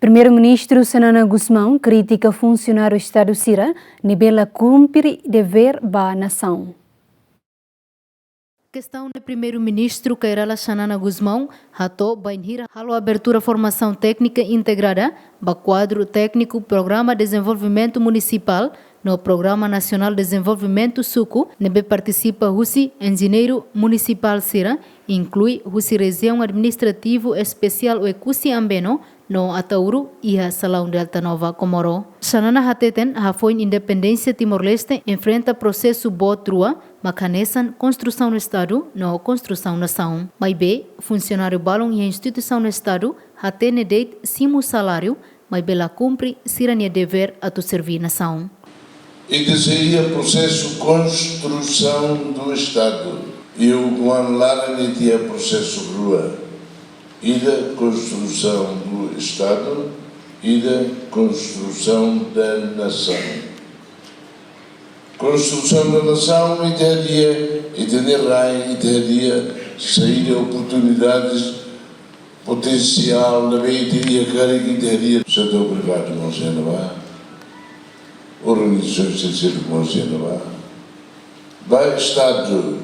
Primeiro-Ministro Sanana Guzmão critica funcionário Estado Sira, nibela cumprir dever ba nação. Questão do primeiro-ministro Kairala Sanana Guzmão, rato bainhira halo abertura formação técnica integrada, ba quadro técnico Programa de Desenvolvimento Municipal, no Programa Nacional de Desenvolvimento Suco, nebe participa Husi, engenheiro municipal Sira, inclui Husi região administrativo especial o Ekusi Ambeno, no Atauru e a Salão de Alta Nova Comoro. Sanana hateten foi independência Timor-Leste enfrenta processo botrua, macanesan construção no Estado, no construção nação. Mas bem, funcionário balão e a instituição no Estado hatene deit simu salário, mas bela cumpre sirania dever a tu servir nação. E deseja processo construção do Estado. E o Guan Lara tinha processo rua. E da construção do Estado e da construção da nação. Construção da nação entendia sair de oportunidades potencial na meia cara que entendia setor privado não se não organizações de serviço não se não vai Estado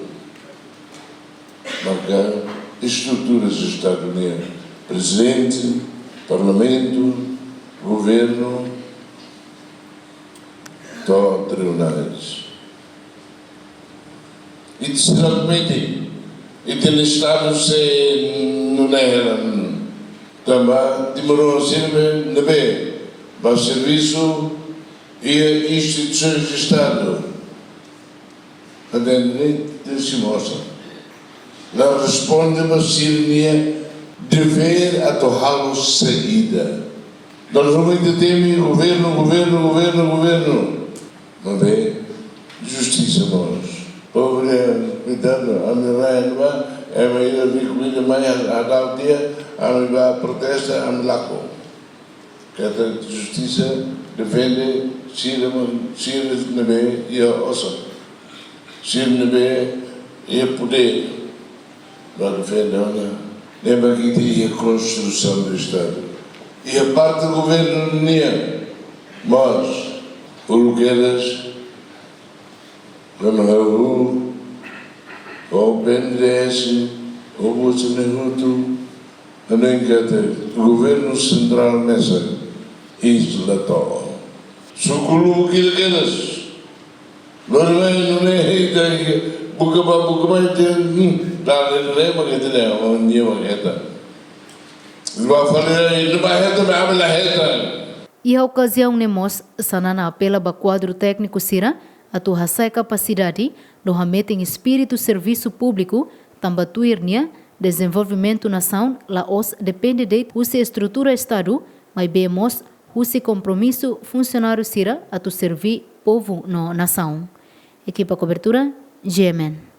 marcar estruturas do Estado Unido, Presidente, Parlamento, Governo, tribunais. E sinceramente, e tem Estado se não era também demorou a ser para serviço e instituições de Estado. Até nem se mostra. Não responde a Síria dever a torná-lo saída. Nós vamos ter governo. Não vê? Justiça nós. Pobre, cuidado, a minha raiva, a minha vida, a dar o dia, a minha protesta, a minha laco. Cada justiça defende Síria nebe e a ossa. Síria nebe e a poder. Lembra que tinha a construção do Estado. E a parte do governo não tinha. Mas, por que eras, o BNDES, o Bolsonaro, o governo central nessa isla. Suculu que eras. Não é buka mais dar lema que tem um dia E a ocasião nemos Sanana apela para quadro técnico Sira a tu hasai capacidade no ramete em espírito serviço público tambatuirnia desenvolvimento nação la os depende de usa estrutura Estado mas bemos usa compromisso funcionário Sira a tu servir povo no nação. Equipa cobertura GMN.